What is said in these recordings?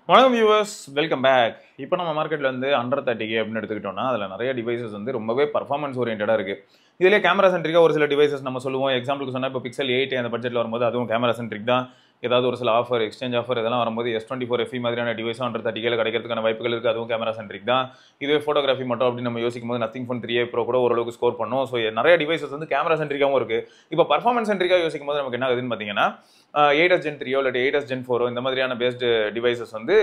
வணக்கம் viewers, welcome back. இப்போ நம்ம மார்க்கெட்டில் வந்து அண்டர் 30K அப்படின்னு எடுத்துக்கிட்டோம்னா அதில் நிறைய டிவைசஸ் வந்து ரொம்பவே பர்ஃபார்மன்ஸ் ஓரியன்டாக இருக்குது. இதிலே கேமரா சென்ட்ரிக்காக ஒரு சில டிவைசஸ் நம்ம சொல்லுவோம். எக்ஸாம்பிளுக்கு சொன்னால் இப்போ பிக்சல் 8 அந்த பட்ஜெட்டில் வரும்போது அதுவும் கேமரா சென்ட்ரிக் தான். ஏதாவது ஒரு சில ஆஃபர், எக்ஸ்சேஞ்ச் ஆஃபர் இதெல்லாம் வரும்போது S24 FE மாதிரியான டிவைஸும் அண்டர் 30K கிடைக்கிறதுக்கான வாய்ப்புகள் இருக்குது. அதுவும் கேமரா சென்ட்ரிக் தான். இதுவே ஃபோட்டோகிராஃபி மட்டும் அப்படின்னு நம்ம யோசிக்கும் போது நத்திங் ஃபோன் 3A Pro கூட ஓரளவுக்கு ஸ்கோர் பண்ணும். ஸோ நிறைய டிவைசஸ் வந்து கேமரா சென்ட்ரிக்காகவும் இருக்குது. இப்போ பர்ஃபார்மன்ஸ் சென்ட்ரிக்காக யோசிக்கும் போது நமக்கு என்ன ஆகுதுன்னு பார்த்தீங்கன்னா 8s Gen 3 இல்லாட்டி 8s Gen 4 இந்த மாதிரியான பேஸ்டு டிவைசஸ் வந்து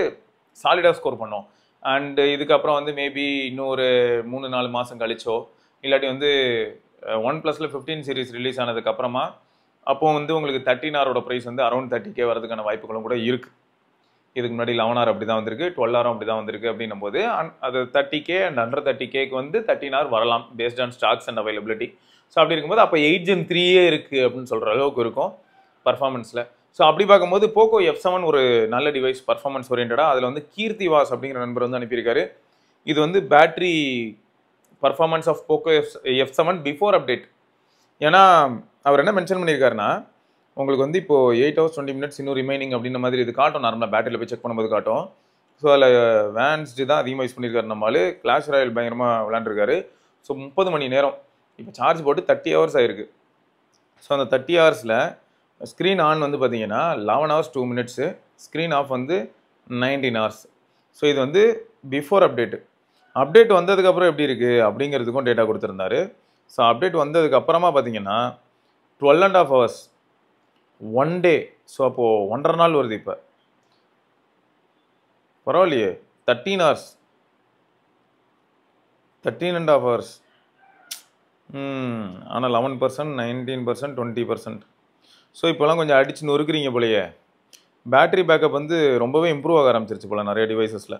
சாலிடாக ஸ்கோர் பண்ணோம். அண்ட் இதுக்கப்புறம் வந்து மேபி இன்னும் ஒரு 3-4 மாதம் கழிச்சோ இல்லாட்டி வந்து OnePlusல 15 சீரிஸ் ரிலீஸ் ஆனதுக்கப்புறமா அப்போ வந்து உங்களுக்கு 13R ப்ரைஸ் வந்து அரௌண்ட் 30K வரதுக்கான வாய்ப்புகளும் கூட இருக்குது. இதுக்கு முன்னாடி 11R அப்படி தான் வந்திருக்கு, 12R அப்படி தான் வந்திருக்கு. அப்படின்னும் போது அது 30K அண்ட் அண்டர் 30Kக்கு வந்து 13R வரலாம் based on stocks and availability. So அப்படி இருக்கும்போது அப்போ 8 Gen 3 இருக்குது அப்படின்னு சொல்கிற அளவுக்கு இருக்கும் பர்ஃபார்மன்ஸில். ஸோ அப்படி பார்க்கும்போது போக்கோ F7 ஒரு நல்ல டிவைஸ் பர்ஃபார்மன்ஸ் ஓரியன்டாக. அதில் வந்து கீர்த்தி வாஸ் அப்படிங்கிற நண்பர் வந்து அனுப்பியிருக்காரு. இது வந்து battery performance of Poco F7 before update. ஏன்னா அவர் என்ன மென்ஷன் பண்ணியிருக்காருன்னா உங்களுக்கு வந்து இப்போது 8 hours 20 minutes இன்னும் ரிமைனிங் அப்படின்ற மாதிரி இது காட்டும். நார்மலாக பேட்டரியில் போய் செக் பண்ணும்போது காட்டும். ஸோ அதில் வேன்ஸ்டு தான் அதிகமாக யூஸ் பண்ணியிருக்காரு. நம்மளால் கிளாஷ் ராயல் பயங்கரமாக விளாண்டுருக்காரு. ஸோ 30 மணி நேரம் இப்போ சார்ஜ் போட்டு 30 hours ஆயிருக்கு. ஸோ அந்த 30 ஹவர்ஸில் ஸ்க்ரீன் ஆன் வந்து பார்த்தீங்கன்னா 11 hours 2 minutes, ஸ்க்ரீன் ஆஃப் வந்து 19 hours. ஸோ இது வந்து பிஃபோர் அப்டேட் வந்ததுக்கப்புறம் எப்படி இருக்குது அப்படிங்கிறதுக்கும் டேட்டா கொடுத்துருந்தாரு. ஸோ அப்டேட் வந்ததுக்கப்புறமா பார்த்தீங்கன்னா 12.5 hours 1 day. ஸோ அப்போது 1.5 நாள் வருது. இப்போ பரவாயில்லையே 13 hours 13.5 hours. ஆனால் 11%, 19%, 20%. ஸோ இப்போலாம் கொஞ்சம் அடிச்சு நொறுக்குறீங்க போலையே. பேட்டரி பேக்கப் வந்து ரொம்பவே இம்ப்ரூவ் ஆக ஆரம்பிச்சிருச்சு போல் நிறைய டிவைசஸில்.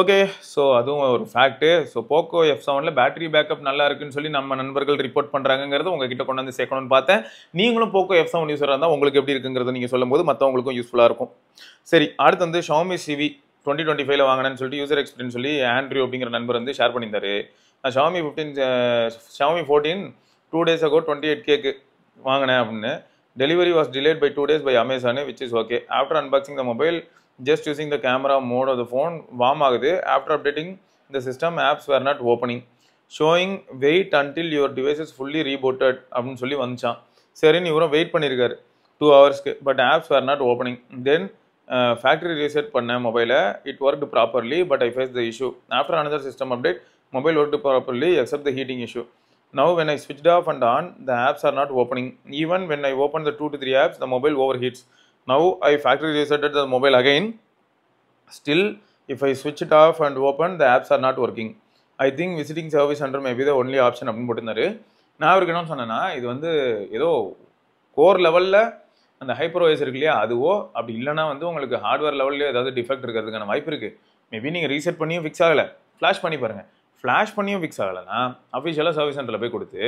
ஓகே, ஸோ அதுவும் ஒரு fact. So Poco F7 battery backup நல்லா இருக்குன்னு சொல்லி நம்ம நண்பர்கள் ரிப்போர்ட் பண்ணுறாங்கிறது உங்ககிட்ட கொண்டு வந்து சேர்க்கணும்னு பார்த்தேன். நீங்களும் போக்கோ F7 யூஸராக இருந்தால் உங்களுக்கு எப்படி இருக்குங்கிறத நீங்கள் சொல்லும்போது மற்றவங்களுக்கும் யூஸ்ஃபுல்லாக இருக்கும். சரி, அடுத்து வந்து Xiaomi CV 2025 வாங்கினேன்னு சொல்லிட்டு யூசர் எக்ஸ்பீரியன்ஸ் சொல்லி ஆண்ட்ரியூ அப்படிங்கிற நண்பர் வந்து ஷேர் பண்ணியிருந்தாரு. நான் Xiaomi 14 2 days ago 28Kக்கு வாங்கினேன் அப்படின்னு. Delivery was delayed by 2 days by Amazon, which is okay. After unboxing the mobile, just using the camera mode of the phone, warm ஆகுது. After updating the system, apps were not opening. Showing wait until your device is fully rebooted அப்படின்னு சொல்லி வந்துச்சான். சரின்னு இவரும் wait பண்ணியிருக்காரு 2 ஹவர்ஸ்க்கு. But apps were not opening. Then factory reset பண்ண மொபைலை. It worked properly but I face the issue. After another system update mobile worked properly except the heating issue. Now when I switched off and on, the apps are not opening. Even when I open the 2 to 3 apps, the mobile overheats. Now I factory resetted the mobile again. Still, if I switch it off and open, the apps are not working. I think visiting service center may be the only option அப்படின்னு போட்டிருந்தாரு. நான் அவருக்கு என்ன சொன்னேன்னா, இது வந்து ஏதோ core லெவலில் அந்த ஹைப்பர்வைஸ் இருக்கு இல்லையா, அதுவோ அப்படி இல்லைனா வந்து உங்களுக்கு ஹார்ட்வேர் லெவல்லையோ ஏதாவது டிஃபெக்ட் இருக்கிறதுக்கான வாய்ப்பு இருக்குது. மேபி நீங்கள் ரீசெட் பண்ணியும் ஃபிக்ஸ் ஆகலை, ஃப்ளாஷ் பண்ணி பாருங்கள். ஃப்ளாஷ் பண்ணியும் ஃபிக்ஸ் ஆகலைன்னா அஃபிஷியலாக சர்வீஸ் சென்டரில் போய் கொடுத்து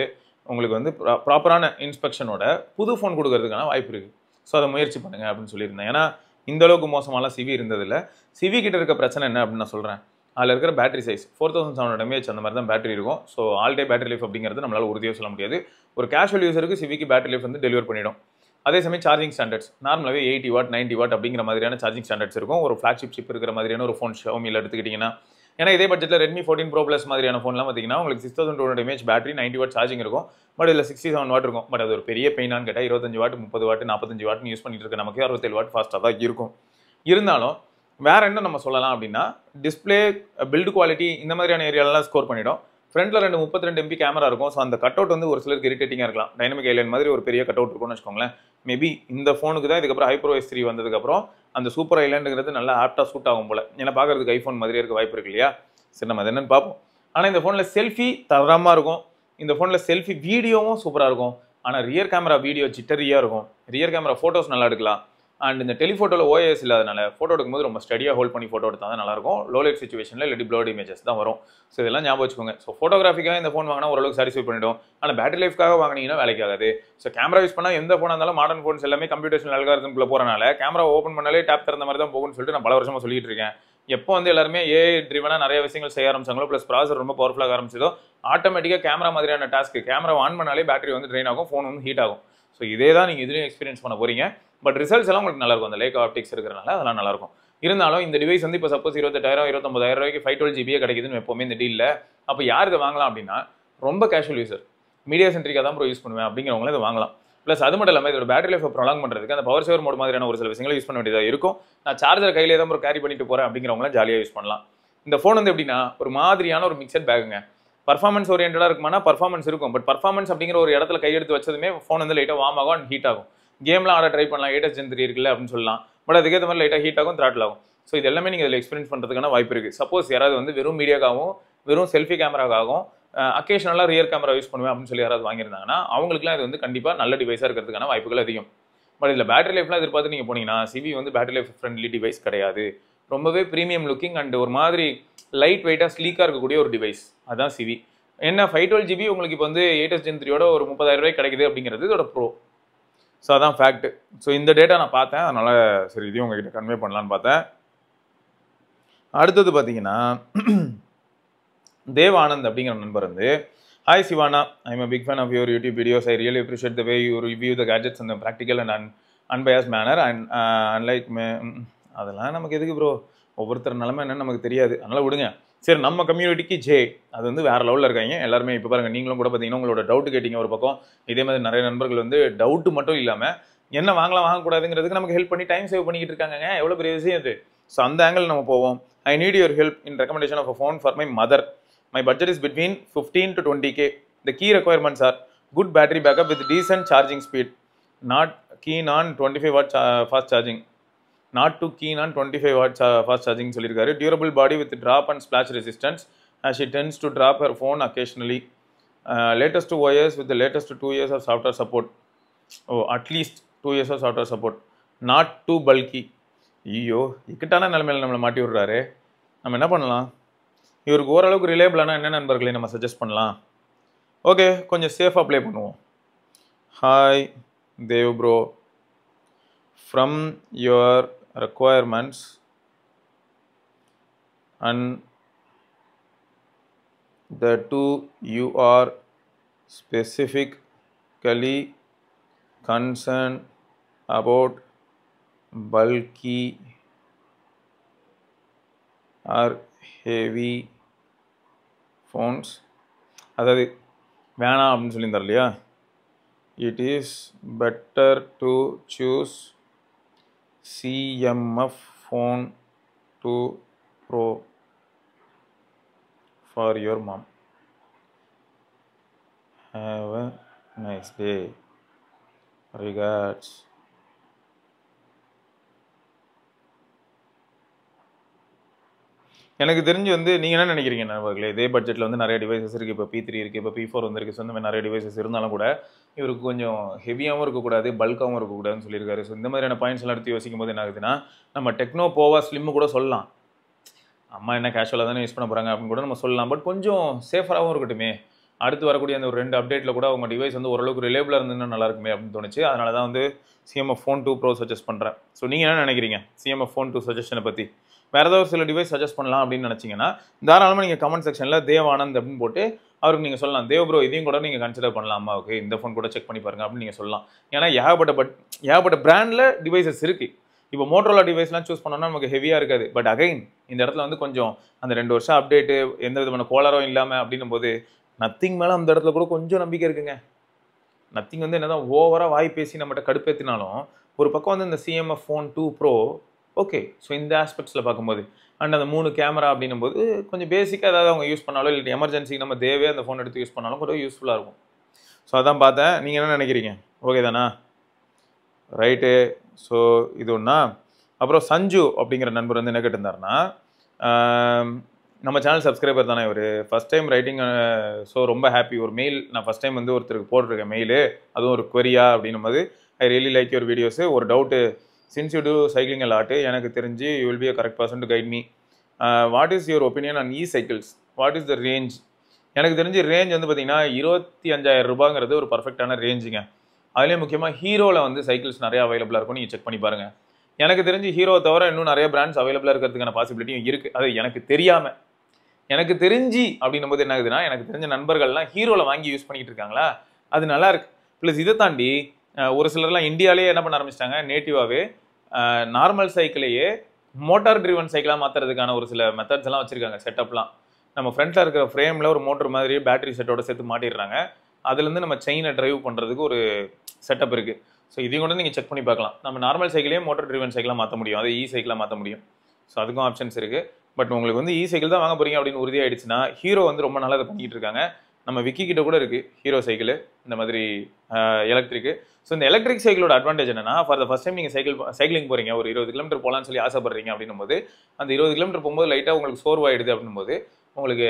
உங்களுக்கு வந்து ப்ராப்பரான இன்ஸ்பெக்ஷனோட புது ஃபோன் கொடுக்கறதுக்கான வாய்ப்பு இருக்குது. ஸோ அதை முயற்சி பண்ணுங்கள் அப்படின்னு சொல்லியிருந்தேன். ஏன்னா இந்த அளவுக்கு மோசமாலாம் சிவி இருந்ததில்லை. சிவி கிட்ட இருக்க பிரச்சனை என்ன அப்படின்னு நான் சொல்கிறேன். அதில் இருக்கிற பேட்டரி சைஸ் 4700 mAh அந்த மாதிரி தான் பேட்டரி இருக்கும். So all day battery life அப்படிங்கிறது நம்மளால் உறுதியாக சொல்ல முடியாது. ஒரு கேஷுவல் யூஸருக்கு சிவிக்கு பேட்டரி லைஃப் வந்து டெலிவர் பண்ணிடும். அதே சமயம் சார்ஜிங் ஸ்டாண்டர்ட்ஸ் நார்மலாகவே 80 watt 90 watt அப்படிங்கிற மாதிரியான சார்ஜிங் ஸ்டாண்டர்ட்ஸ் இருக்கும். ஒரு ஃப்ளாக்ஷிப் சிப் இருக்கிற மாதிரியான ஒரு ஃபோன் Xiaomiயில் எடுத்துக்கிட்டிங்கன்னா. ஏன்னா இதே பட்ஜெட்டில் Redmi 14 Pro Plus மாதிரியான ஃபோன்லாம் பார்த்தீங்கன்னா உங்களுக்கு 6200 mAh பேட்டரி 90 watt சார்ஜிங் இருக்கும். பட் இதில் 67 watt இருக்கும். பட் அது ஒரு பெரிய பெயினான்னு கேட்டால் 25 watt 30 watt 45 watt யூஸ் பண்ணிட்டு இருக்க நமக்கு 67 watt ஃபாஸ்ட்டாக தான் இருக்கும். இருந்தாலும் வேற என்ன நம்ம சொல்லலாம் அப்படின்னா டிஸ்பிளே, பில்டு குவாலிட்டி இந்த மாதிரியான ஏரியாலலாம் ஸ்கோர் பண்ணிடும். ஃப்ரண்ட்டில் 32 MP கேமரா இருக்கும். ஸோ அந்த கட் அவுட் வந்து ஒரு சிலருக்கு இரிட்டேட்டிங்காக இருக்கலாம். டைனமிக் ஐலைன் மாதிரி ஒரு பெரிய கட் அவுட் இருக்கும்னு வச்சுக்கோங்களேன். மேபி இந்த ஃபோனுக்கு தான் இதுக்கப்புறம் HyperOS 3 வந்ததுக்கப்புறம் அந்த சூப்பர் ஐலாண்டுங்கிறது நல்லா ஆப்டாக சூட் ஆகும் போல. ஏன்னா பார்க்கறதுக்கு ஐஃபோன் மாதிரியே இருக்க வாய்ப்பு இருக்கு இல்லையா. சரி, நம்ம அது என்னன்னு பார்ப்போம். ஆனால் இந்த ஃபோனில் செல்ஃபி தரமாக இருக்கும். இந்த ஃபோனில் செல்ஃபி வீடியோவும் சூப்பராக இருக்கும். ஆனால் ரியர் கேமரா வீடியோ ஜிட்டரியாக இருக்கும். ரியர் கேமரா ஃபோட்டோஸ் நல்லா எடுக்கலாம். அண்ட் இந்த டெலிஃபோட்டோவில் OIS இல்லாதனால ஃபோட்டோ எடுக்கும்போது ரொம்ப ஸ்டடியாக ஹோல்ட் பண்ணி ஃபோட்டோ எடுத்தால் தான் நல்லாயிருக்கும். லோ லைட் சுச்சுவேஷனில் இல்லாட்டி ப்ளர்ட் இமேஜஸ் தான் வரும். ஸோ இதெல்லாம் ஞாபகம் வச்சுக்கோங்க. ஸோ ஃபோட்டோகிராஃபிக்காக இந்த ஃபோன் வாங்கினா ஓரளவுக்கு சாட்டிஸ்ஃபை பண்ணிடும். ஆனால் பேட்டரி லைஃப்காக வாங்கினீங்கன்னா வேலைக்கு ஆகாது. ஸோ கேமரா யூஸ் பண்ணால் எந்த ஃபோனாக இருந்தாலும் மாடர்ன் ஃபோன்ஸ் எல்லாமே கம்ப்யூட்டேஷனல் அல்காரிதம்குள்ளே போகிறனால கேமரா ஓப்பன் பண்ணாலே டேப் திறந்த மாதிரி தான் போகும்னு சொல்லிட்டு நான் பல வருஷமாக சொல்லிட்டு இருக்கேன். எப்போ வந்து எல்லாருமே AI ட்ரிவனாக நிறைய விஷயங்கள் செய்ய ஆரம்பிச்சாங்களோ, ப்ளஸ் ப்ராசர் ரொம்ப பவர்ஃபுல்லாக ஆரம்பிச்சதோ, ஆட்டோமேட்டிக்காக கேமரா மாதிரியான டாஸ்க்கு கேமரா ஆன் பண்ணாலே பேட்டரி வந்து ட்ரெயின் ஆகும், ஃபோன் வந்து ஹீட் ஆகும். ஸோ இதே தான் நீங்கள் இதுலேயும் எக்ஸ்பீரியன்ஸ் பண்ண போகிறீங்க. பட் ரிசல்ட்ஸ் எல்லாம் உங்களுக்கு நல்லா இருக்கும். அந்த லேக் ஆப்டிக்ஸ் இருக்கிறனால அதெல்லாம் நல்லாயிருக்கும். இருந்தாலும் இந்த டிவைஸ் வந்து இப்போ சப்போஸ் 28,000 29,000 ரூபாய்க்கு 512 GB கிடைக்குதுன்னு எப்போவுமே இந்த டீலில். அப்போ யார் இதை வாங்கலாம் அப்படின்னா ரொம்ப கேஷுவல் யூசர், மீடியா சென்ட்ரிக்காக தான் ப்ரோ யூஸ் பண்ணுவேன் அப்படிங்கிறவங்களும் இதை வாங்கலாம். ப்ளஸ் அது மட்டும் இல்லாமல் இதோட பேட்டரி லைஃப் ப்ரொலாங் பண்ணுறதுக்கு அந்த பவர் சேவர் மோட் மாதிரியான ஒரு சில விஷயங்களை யூஸ் பண்ண வேண்டியதாக இருக்கும். நான் சார்ஜர் கையிலே தான் ப்ரோ கேரி பண்ணிட்டு போகிறேன் அப்படிங்கிறவங்களாம் ஜாலியாக யூஸ் பண்ணலாம். இந்த ஃபோன் வந்து எப்படின்னா ஒரு மாதிரியான ஒரு மிக்சட் பேக்குங்க. பர்ஃபார்மன்ஸ் ஓரியன்டாக இருக்குமானா பர்ஃபார்மன்ஸ் இருக்கும். பட் பர்ஃபார்மன்ஸ் அப்படிங்கிற ஒரு இடத்துல கையெடுத்து வச்சதுமே ஃபோன் வந்து லைட்டாக வார்ம் ஆகும் அண்ட் ஹீட் ஆகும். கேம்லாம் ஆட ட்ரை பண்ணலாம், 8S Gen 3 இருக்குல்ல அப்படின்னு சொல்லலாம். பட் அதுக்கேற்ற மாதிரி லைட்டாக ஹீட் ஆகும், த்ராட்டில் ஆகும். ஸோ இது எல்லாமே நீங்கள் இதில் எக்ஸ்பீரியன்ஸ் பண்ணுறதுக்கான வாய்ப்பு இருக்குது. சப்போஸ் யாராவது வந்து வெறும் மீடியாக்காகவும் வெறும் செல்ஃபி கேமராக்காகவும் அக்கேஷனலாக ரியர் கேமரா யூஸ் பண்ணுவேன் அப்படின்னு சொல்லி யாராவது வாங்கியிருந்தாங்கன்னா அவங்களுக்குலாம் இது வந்து கண்டிப்பாக நல்ல டிவைஸாக இருக்கிறதுக்கான வாய்ப்புகள் அதிகம். பட் இதில் பேட்டரி லைஃப்லாம் எதிர்பார்த்து நீங்கள் போனீங்கன்னா சிவி வந்து பேட்டரி லைஃப் ஃப்ரெண்ட்லி டிவைஸ் கிடையாது. ரொம்பவே ப்ரீமியம் லுக்கிங் அண்ட் ஒரு மாதிரி லைட் வெயிட்டாக ஸ்லீக்காக இருக்கக்கூடிய ஒரு டிவைஸ் அதுதான் சிவி. என்ன 512 GB உங்களுக்கு இப்போ வந்து 8S Gen 3 ஒரு 30,000 ரூபாய் கிடைக்குது அப்படிங்கிறது இதோட ப்ரோ. ஸோ அதான் ஃபேக்ட். ஸோ இந்த டேட்டா நான் பார்த்தேன், அதனால் சரி இதையும் உங்ககிட்ட கன்வே பண்ணலான்னு பார்த்தேன். அடுத்தது பார்த்தீங்கன்னா தேவ் ஆனந்த் அப்படிங்கிற நண்பர் வந்து, hi Sivana, I am a big fan of your YouTube videos. I really appreciate the way you review the gadgets in a practical and unbiased manner and unlike அதெல்லாம் நமக்கு எதுக்கு ப்ரோ, ஒவ்வொருத்தர் நிலமை என்னன்னு நமக்கு தெரியாது, அதனால் விடுங்க. சரி, நம்ம கம்யூனிட்டிக்கு அது வந்து வேறு லெவலில் இருக்காங்க எல்லாருமே. இப்போ பாருங்கள், நீங்களும் கூட பார்த்தீங்கன்னா உங்களோட டவுட்டு கேட்டிங்க ஒரு பக்கம். இதே மாதிரி நிறைய நண்பர்கள் வந்து டவுட்டு மட்டும் இல்லாமல் என்ன வாங்கலாம் வாங்கக்கூடாதுங்கிறதுக்கு நமக்கு ஹெல்ப் பண்ணி டைம் சேவ் பண்ணிக்கிட்டு இருக்காங்க. எவ்வளோ பெரிய விஷயம் அது. ஸோ அந்த ஆங்கிள் நம்ம போவோம். I need your help in recommendation of a phone for my mother. My budget is between 15 to 20K. The key requirements are good battery backup with decent charging speed. Not keen on 25 watt fast charging. Not too keen on 25 watt fast charging சொல்லிருக்காரு. Durable body with drop and splash resistance as she tends to drop her phone occasionally. Latest OS with the latest 2 years of software support. Oh, at least 2 years of software support. Not too bulky. ஐயோ, இக்கட்டான நிலைமையில நம்மளை மாட்டி விடுறாரு. நம்ம என்ன பண்ணலாம்? இவருக்கு ஓரளவுக்கு ரிலேபிளான என்ன நண்பர்களை நம்ம சஜஸ்ட் பண்ணலாம்? ஓகே, கொஞ்சம் சேஃபாக ப்ளே பண்ணுவோம். Hi Dev bro, from your requirements and the two you are specifically concerned about bulky or heavy phones, அதாவது வேணாம் அப்படின்னு சொல்லியிருந்தார் இல்லையா, it is better to choose CMF phone 2 Pro for your mom. Have a nice day. Regards. எனக்கு தெரிஞ்சு வந்து நீங்கள் என்ன நினைக்கிறீங்க நண்பர்களே? இதே பட்ஜெட்டில் வந்து நிறைய டிவைசஸ் இருக்குது. இப்போ P3 இருக்குது, இப்போ P4 வந்துருக்கு. ஸோ இந்த மாதிரி நிறைய டிவைசஸ் இருந்தாலும் கூட இவருக்கு கொஞ்சம் ஹெவியாகவும் இருக்கக்கூடாது, பல்காகவும் இருக்கக்கூடாதுன்னு சொல்லியிருக்காரு. ஸோ இந்த மாதிரியான பாயிண்ட்ஸ் எல்லாம் எடுத்து யோசிக்கும் போது என்ன ஆகுதுன்னா, நம்ம டெக்னோ போவா ஸ்லிம்மு கூட சொல்லலாம். அம்மா என்ன கேஷுவலாக தானே யூஸ் பண்ண போகிறாங்க அப்படின்னு கூட நம்ம சொல்லலாம். பட் கொஞ்சம் சேஃபராகவும் இருக்கட்டுமே. அடுத்து வரக்கூடிய அந்த ஒரு 2 அப்டேட்டில் கூட அவங்க டிவைஸ் வந்து ஓரளவுக்கு ரிலேபிளாக இருந்ததுன்னா நல்லா இருக்குமே அப்படின்னு தோணுச்சு. அதனால தான் வந்து CMF Phone 2 Pro சஜஸ்ட் பண்ணுறேன். ஸோ நீங்கள் என்ன நினைக்கிறீங்க CMF Phone 2 சஜஷனை பற்றி? வேறு ஏதாவது சில டிவைஸ் சஜஸ்ட் பண்ணலாம் அப்படின்னு நினச்சிங்கன்னா தாராளமாக நீங்கள் கமெண்ட் செக்ஷனில் தேவ் ஆனந்த் அப்படின்னு போட்டு அவருக்கு நீங்கள் சொல்லலாம், தேவ் ப்ரோ இதையும் கூட நீங்கள் கன்சிடர் பண்ணலாமா, ஓகே இந்த ஃபோன் கூட செக் பண்ணி பாருங்க அப்படின்னு நீங்கள் சொல்லலாம். ஏன்னா ஏகப்பட்ட பிராண்டில் டிவைசஸ் இருக்குது. இப்போ மோட்டரோலா டிவைஸ்லாம் சூஸ் பண்ணோம்னா நமக்கு ஹெவியாக இருக்காது. பட் அகைன் இந்த இடத்துல வந்து கொஞ்சம் அந்த 2 வருஷம் அப்டேட்டு எந்த விதமான கோளாரும் இல்லாமல் அப்படின்னும் போது நத்திங் மேலே அந்த இடத்துல கூட கொஞ்சம் நம்பிக்கை இருக்குங்க. நத்திங் வந்து என்ன தான் ஓவராக வாய் பேசி நம்மகிட்ட கடுப்பேற்றினாலும் ஒரு பக்கம் வந்து இந்த CMF Phone 2 Pro okay. So இந்த ஆஸ்பெக்ட்ஸில் பார்க்கும்போது அண்ட் அந்த 3 கேமரா அப்படின்னும் போது கொஞ்சம் பேசிக்காக ஏதாவது அவங்க யூஸ் பண்ணாலும் இல்லை எமர்ஜென்சிக்கு நம்ம தேவையே அந்த ஃபோன் எடுத்து யூஸ் பண்ணாலும் கூட யூஸ்ஃபுல்லாக இருக்கும். ஸோ அதான் பார்த்தேன். நீங்கள் என்ன நினைக்கிறீங்க? ஓகே தானா? ரைட்டு. ஸோ இது ஒன்றா. அப்புறம் சஞ்சு அப்படிங்கிற நண்பர் வந்து என்ன கேட்டிருந்தாருன்னா, நம்ம சேனல் சப்ஸ்கிரைபர் தானே இவர், ஃபஸ்ட் டைம் ரைட்டிங். ஸோ ரொம்ப ஹாப்பி. ஒரு மெயில் நான் ஃபஸ்ட் டைம் வந்து ஒருத்தருக்கு போட்டிருக்கேன் மெயிலு, அதுவும் ஒரு கொரியா அப்படின்னும் போது I really like your videos. ஒரு doubt, since you do cycling a lot, எனக்கு தெரிஞ்சு you will be a correct person to guide me. What is your opinion on e-cycles? What is the range? எனக்கு தெரிஞ்சு range வந்து பார்த்தீங்கன்னா 25,000 ரூபாங்கிறது ஒரு பர்ஃபெக்டான ரேஞ்சுங்க. அதுலேயும் முக்கியமாக ஹீரோவில் வந்து சைக்கிள்ஸ் நிறைய அவைலபிளாக இருக்கும், நீங்கள் செக் பண்ணி பாருங்கள். எனக்கு தெரிஞ்சு ஹீரோ தவிர இன்னும் நிறைய பிராண்ட்ஸ் அவைலபிளாக இருக்கிறதுக்கான பாசிபிலிட்டியும் இருக்குது. அது எனக்கு தெரியாமல், எனக்கு தெரிஞ்சு அப்படின்னும் போது என்ன ஆகுதுன்னா, எனக்கு தெரிஞ்ச நண்பர்கள்லாம் ஹீரோவில் வாங்கி யூஸ் பண்ணிக்கிட்டு இருக்காங்களா, அது நல்லா இருக்கு. ப்ளஸ் இதை தாண்டி ஒரு சிலர்லாம் இந்தியாவிலேயே என்ன பண்ண ஆரம்பிச்சிட்டாங்க, நேட்டிவாகவே நார்மல் சைக்கிளையே மோட்டார் ட்ரிவன் சைக்கிளாக மாற்றுறதுக்கான ஒரு சில மெத்தட்ஸ் எல்லாம் வச்சுருக்காங்க, செட்டப்லாம். நம்ம ஃப்ரண்ட்டில் இருக்கிற ஃப்ரேமில் ஒரு மோட்டர் மாதிரி பேட்டரி செட்டோட சேர்த்து மாட்டிடுறாங்க. அதுலேருந்து நம்ம செயினை ட்ரைவ் பண்ணுறதுக்கு ஒரு செட்டப் இருக்குது. ஸோ இதையும் கூட நீங்கள் செக் பண்ணி பார்க்கலாம். நம்ம நார்மல் சைக்கிளே மோட்டார் ட்ரிவன் சைக்கிளாக மாற்ற முடியும், அது சைக்கிளாக மாற்ற முடியும். ஸோ அதுக்கும் ஆப்ஷன்ஸ் இருக்குது. பட் உங்களுக்கு வந்து சைக்கிள் தான் வாங்க போகிறீங்க அப்படின்னு உறுதியாகிடுச்சுன்னா, ஹீரோ வந்து ரொம்ப நல்லா அதை பண்ணிகிட்டு இருக்காங்க. நம்ம விக்கி கிட்ட கூட இருக்குது ஹீரோ சைக்கிள் இந்த மாதிரி எலக்ட்ரிக்கு. ஸோ இந்த எலக்ட்ரிக் சைக்கிளோட அட்வான்டேஜ் என்னன்னா, ஃபார் த ஃபர்ஸ்ட் டைம் நீங்கள் சைக்கிளிங் போகிறீங்க, ஒரு 20 கிலோமீட்டர் போகலான்னு சொல்லி ஆசைப்படுறீங்க அப்படின்னும் போது, அந்த 20 கிலோமீட்டர் போகும்போது லைட்டாக உங்களுக்கு சோர்வாயிடுது அப்படின்னும் போது உங்களுக்கு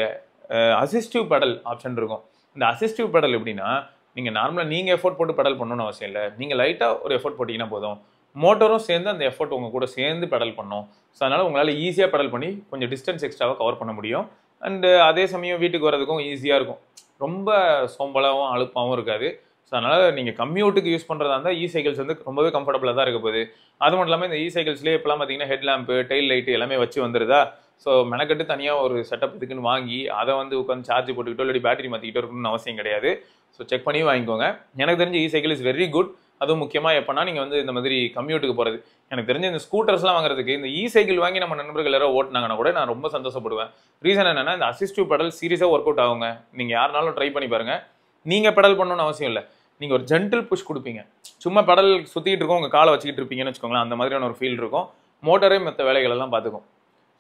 அசிஸ்டிவ் பெடல் ஆப்ஷன் இருக்கும். இந்த அசிஸ்டிவ் பெடல் எப்படின்னா, நீங்கள் நார்மலாக நீங்கள் எஃபோர்ட் போட்டு பெடல் பண்ணணும்னு அவசியம் இல்லை. நீங்கள் லைட்டாக ஒரு எஃபோர்ட் போட்டிங்கன்னா போதும், மோட்டரும் சேர்ந்து அந்த எஃபோர்ட் உங்கள் கூட சேர்ந்து பெடல் பண்ணும். ஸோ அதனால் உங்களால் ஈஸியாக பெடல் பண்ணி கொஞ்சம் டிஸ்டன்ஸ் எக்ஸ்ட்ராவாக கவர் பண்ண முடியும். அண்டு அதே சமயம் வீட்டுக்கு வரதுக்கும் ஈஸியாக இருக்கும். ரொம்ப சோம்பலாகவும் அழுப்பாகவும் இருக்காது. ஸோ அதனால் நீங்கள் கம்யூட்டுக்கு யூஸ் பண்ணுறதா இருந்தால் சைக்கிள்ஸ் வந்து ரொம்பவே கம்ஃபர்டபுளாக தான் இருக்க போகுது. அது மட்டும் இல்லாமல் இந்த சைக்கிள்ஸ்லேயே இப்போலாம் பார்த்தீங்கன்னா ஹெட் லேம்ப்பு, டெயில் லைட்டு எல்லாமே வச்சு வந்துருதா. ஸோ மெனக்கட்டு தனியாக ஒரு செட்டப் இதுக்குன்னு வாங்கி அதை வந்து உட்காந்து சார்ஜ் போட்டுக்கிட்டோ இல்லாட்டி பேட்டரி மாற்றிக்கிட்டோ இருக்கணும்னு அவசியம் கிடையாது. ஸோ செக் பண்ணி வாங்கிக்கோங்க. எனக்கு தெரிஞ்ச சைக்கிள் இஸ் வெரி குட். அதுவும் முக்கியமாக எப்போனா நீங்கள் வந்து இந்த மாதிரி கம்யூட்டுக்கு போகிறது. எனக்கு தெரிஞ்ச இந்த ஸ்கூட்டர்ஸ்லாம் வாங்குறதுக்கு இந்த சைக்கிள் வாங்கி நம்ம நண்பர்கள் யாராவது ஓட்டினாங்கன்னா கூட நான் ரொம்ப சந்தோஷப்படுவேன். ரீசன் என்னன்னா, இந்த அசிஸ்டிவ் பெடல் சீரியஸாக ஒர்க் அவுட் ஆகுங்க. நீங்கள் யாருனாலும் ட்ரை பண்ணி பாருங்கள். நீங்கள் பெடல் பண்ணணும்னு அவசியம் இல்லை. நீங்கள் ஒரு ஜென்டில் புஷ் கொடுப்பீங்க. சும்மா பெடல் சுற்றிக்கிட்டு இருக்கோம், உங்கள் காலை வச்சுக்கிட்டு இருப்பீங்கன்னு வச்சுக்கோங்களேன். அந்த மாதிரியான ஒரு ஃபீல் இருக்கும். மோட்டரே மற்ற வேலைகளெல்லாம் பார்த்துக்கும்.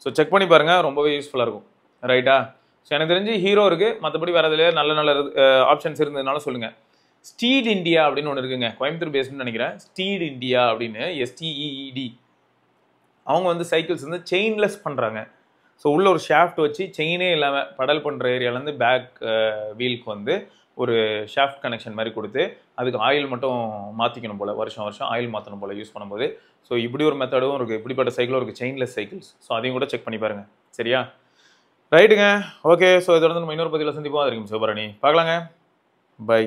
ஸோ செக் பண்ணி பாருங்கள், ரொம்பவே யூஸ்ஃபுல்லாக இருக்கும். ரைட்டா? ஸோ எனக்கு தெரிஞ்சு ஹீரோ இருக்குது. மற்றபடி வேறு அதில் நல்ல நல்ல ஆப்ஷன்ஸ் இருந்ததுனால சொல்லுங்கள். ஸ்டீட் இந்தியா அப்படின்னு ஒன்று இருக்குங்க, கோயம்புத்தூர் பேஸ்டுன்னு நினைக்கிறேன். ஸ்டீட் இந்தியா அப்படின்னு STEED. அவங்க வந்து சைக்கிள்ஸ் வந்து செயின்லெஸ் பண்ணுறாங்க. ஸோ உள்ள ஒரு ஷாஃப்ட் வச்சு செயினே இல்லாமல் பெடல் பண்ணுற ஏரியாவிலேருந்து பேக் வீலுக்கு வந்து ஒரு ஷாஃப்ட் கனெக்ஷன் மாதிரி கொடுத்து அதுக்கு ஆயில் மட்டும் மாற்றிக்கணும் போல், வருஷம் வருஷம் ஆயில் மாற்றணும் போல் யூஸ் பண்ணும்போது. ஸோ இப்படி ஒரு மெத்தடும் இருக்குது, இப்படிப்பட்ட சைக்கிளும் இருக்குது, செயின்லெஸ் சைக்கிள்ஸ். ஸோ அதையும் கூட செக் பண்ணி பாருங்கள். சரியா? ரைட்டுங்க, ஓகே. ஸோ இதோட நம்ம இன்னொரு பதிவில் சந்திப்போம். அது இருக்கும் சிவபரணி, பார்க்கலாங்க. பை.